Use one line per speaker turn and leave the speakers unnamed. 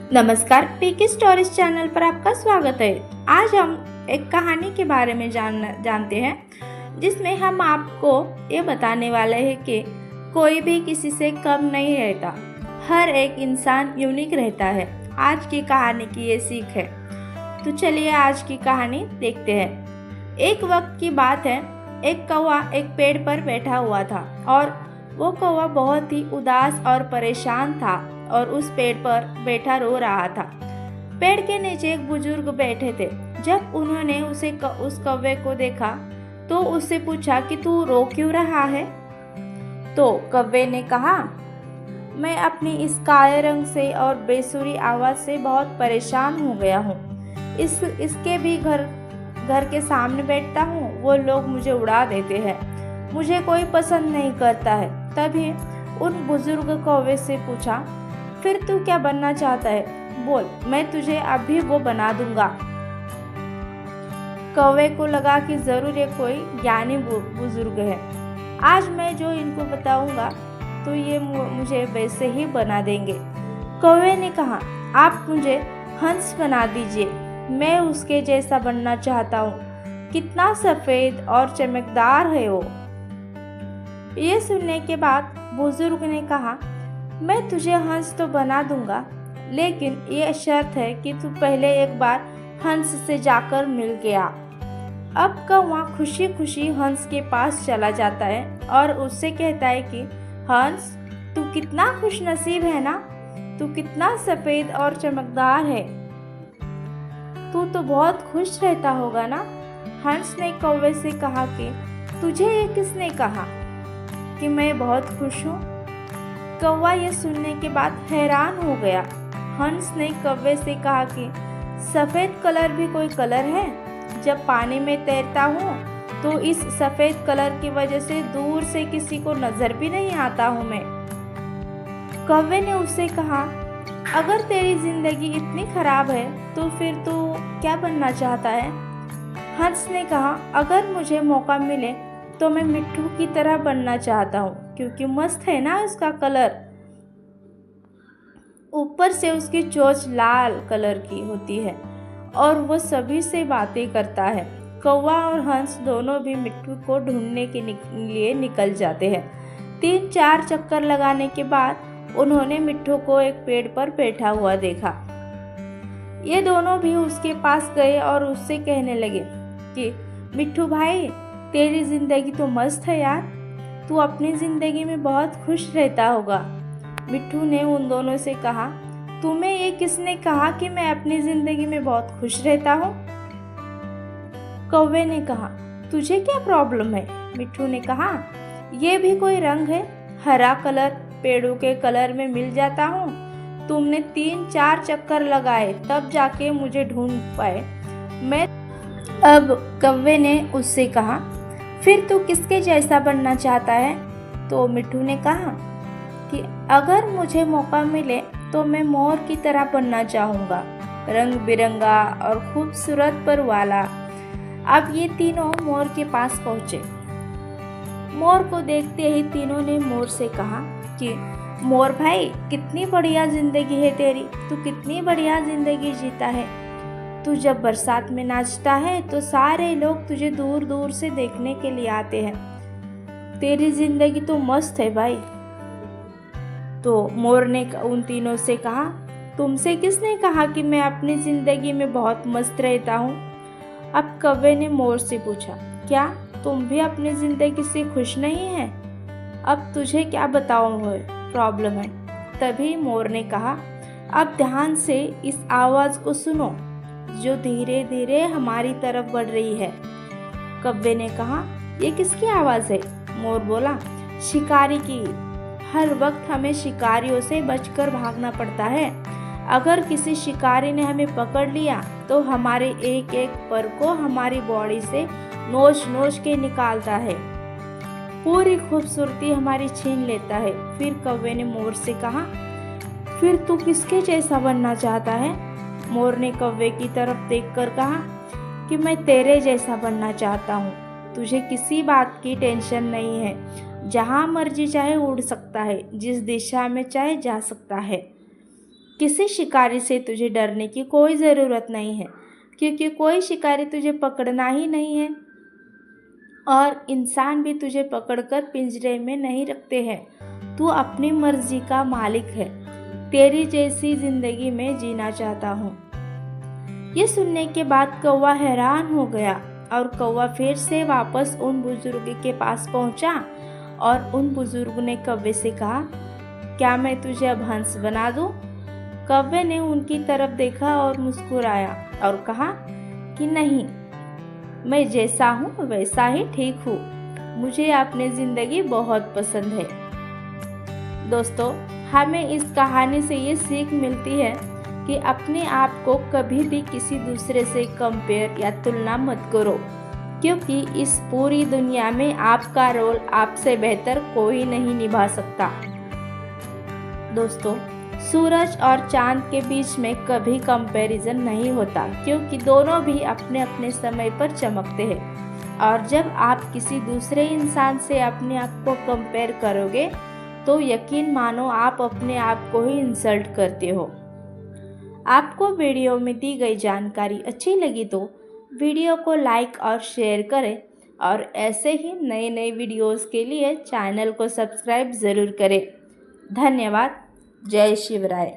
नमस्कार, पीके stories channel पर आपका स्वागत है। आज हम एक कहानी के बारे में जानते हैं जिसमें हम आपको ये बताने वाले हैं कि कोई भी किसी से कम नहीं रहता, हर एक इंसान यूनिक रहता है। आज की कहानी की ये सीख है। तो चलिए आज की कहानी देखते हैं। एक वक्त की बात है, एक कौवा एक पेड़ पर बैठा हुआ था और वो कौवा बहुत ही उदास और परेशान था और उस पेड़ पर बैठा रो रहा था। पेड़ के नीचे एक बुजुर्ग बैठे थे। जब उन्होंने उस कौवे को देखा तो उससे पूछा कि तू रो क्यों रहा है। तो कौवे ने कहा, मैं अपनी इस काले रंग से और बेसुरी आवाज़ से बहुत परेशान हो गया हूँ। इसके भी घर के सामने बैठता हूँ, वो लोग मुझे उड़ा देते हैं, मुझे कोई पसंद नहीं करता है। तभी उन बुजुर्ग कौवे से पूछा, फिर तू क्या बनना चाहता है, बोल, मैं तुझे अभी वो बना दूंगा। कौवे को लगा कि जरूर ये कोई ज्ञानी बुजुर्ग है। आज मैं जो इनको बताऊंगा तो ये मुझे वैसे ही बना देंगे। कौवे ने कहा, आप मुझे हंस बना दीजिए, मैं उसके जैसा बनना चाहता हूँ। कितना सफ़ेद और चमकदार है वो। ये सुनने के बाद बुजुर्ग ने कहा, मैं तुझे हंस तो बना दूंगा, लेकिन ये शर्त है कि तू पहले एक बार हंस से जाकर मिल के आ। अब कौवा खुशी खुशी हंस के पास चला जाता है और उससे कहता है कि हंस, तू कितना खुशनसीब है ना, तू कितना सफ़ेद और चमकदार है, तू तो बहुत खुश रहता होगा ना। हंस ने कौवे से कहा कि तुझे ये किसने कहा कि मैं बहुत खुश हूँ। कौवा ये सुनने के बाद हैरान हो गया। हंस ने कौवे से कहा कि सफ़ेद कलर भी कोई कलर है। जब पानी में तैरता हूँ तो इस सफ़ेद कलर की वजह से दूर से किसी को नज़र भी नहीं आता हूँ मैं। कौवे ने उससे कहा, अगर तेरी ज़िंदगी इतनी ख़राब है तो फिर तू क्या बनना चाहता है। हंस ने कहा, अगर मुझे मौका मिले तो मैं मिट्टू की तरह बनना चाहता हूँ, क्योंकि मस्त है ना उसका कलर। ऊपर से उसकी चोंच लाल कलर की होती है और वो सभी से बातें करता है। कौवा और हंस दोनों भी मिट्टू को ढूंढने के लिए निकल जाते हैं। 3-4 चक्कर लगाने के बाद उन्होंने मिट्टू को एक पेड़ पर बैठा हुआ देखा। ये दोनों भी उसके पास गए और उससे कहने लगे कि मिट्टू भाई, तेरी ज़िंदगी तो मस्त है यार, तू अपनी ज़िंदगी में बहुत खुश रहता होगा। मिट्टू ने उन दोनों से कहा, तुम्हें ये किसने कहा कि मैं अपनी ज़िंदगी में बहुत खुश रहता हूँ। कौवे ने कहा, तुझे क्या प्रॉब्लम है। मिट्टू ने कहा, ये भी कोई रंग है, हरा कलर पेड़ों के कलर में मिल जाता हूँ। तुमने 3-4 चक्कर लगाए तब जाके मुझे ढूंढ पाए मैं। अब कौवे ने उससे कहा, फिर तू किसके जैसा बनना चाहता है। तो मिट्टू ने कहा कि अगर मुझे मौका मिले तो मैं मोर की तरह बनना चाहूँगा, रंग बिरंगा और खूबसूरत पर वाला। अब ये तीनों मोर के पास पहुँचे। मोर को देखते ही तीनों ने मोर से कहा कि मोर भाई, कितनी बढ़िया ज़िंदगी है तेरी, तू कितनी बढ़िया ज़िंदगी जीता है। तू जब बरसात में नाचता है तो सारे लोग तुझे दूर दूर से देखने के लिए आते हैं। तेरी जिंदगी तो मस्त है भाई। तो मोर ने उन तीनों से कहा, तुमसे किसने कहा कि मैं अपनी जिंदगी में बहुत मस्त रहता हूँ। अब कौवे ने मोर से पूछा, क्या तुम भी अपनी जिंदगी से खुश नहीं है। अब तुझे क्या बताऊँ प्रॉब्लम है। तभी मोर ने कहा, अब ध्यान से इस आवाज़ को सुनो जो धीरे धीरे हमारी तरफ बढ़ रही है। कौवे ने कहा, ये किसकी आवाज़ है। मोर बोला, शिकारी की। हर वक्त हमें शिकारियों से बचकर भागना पड़ता है। अगर किसी शिकारी ने हमें पकड़ लिया तो हमारे एक एक पर को हमारी बॉडी से नोच नोच के निकालता है, पूरी खूबसूरती हमारी छीन लेता है। फिर कौवे ने मोर से कहा, फिर तू किसके जैसा बनना चाहता है। मोर ने कौवे की तरफ देखकर कहा कि मैं तेरे जैसा बनना चाहता हूँ। तुझे किसी बात की टेंशन नहीं है, जहाँ मर्जी चाहे उड़ सकता है, जिस दिशा में चाहे जा सकता है। किसी शिकारी से तुझे डरने की कोई ज़रूरत नहीं है, क्योंकि कोई शिकारी तुझे पकड़ना ही नहीं है और इंसान भी तुझे पकड़कर पिंजरे में नहीं रखते हैं। तू अपनी मर्जी का मालिक है। तेरी जैसी ज़िंदगी में जीना चाहता हूँ। ये सुनने के बाद कौवा हैरान हो गया और कौवा फिर से वापस उन बुजुर्ग के पास पहुँचा और उन बुजुर्ग ने कौवे से कहा, क्या मैं तुझे अब हंस बना दूँ? कौवे ने उनकी तरफ देखा और मुस्कुराया और कहा कि नहीं, मैं जैसा हूँ वैसा ही ठीक हूँ। मुझे अपनी ज़िंदगी बहुत पसंद है। दोस्तों, हमें इस कहानी से ये सीख मिलती है कि अपने आप को कभी भी किसी दूसरे से कंपेयर या तुलना मत करो, क्योंकि इस पूरी दुनिया में आपका रोल आपसे बेहतर कोई नहीं निभा सकता। दोस्तों, सूरज और चांद के बीच में कभी कंपैरिजन नहीं होता, क्योंकि दोनों भी अपने अपने समय पर चमकते हैं। और जब आप किसी दूसरे इंसान से अपने आप को कंपेयर करोगे तो यकीन मानो आप अपने आप को ही इंसल्ट करते हो। आपको वीडियो में दी गई जानकारी अच्छी लगी तो वीडियो को लाइक और शेयर करें और ऐसे ही नए नए वीडियोस के लिए चैनल को सब्सक्राइब ज़रूर करें। धन्यवाद। जय शिवराय।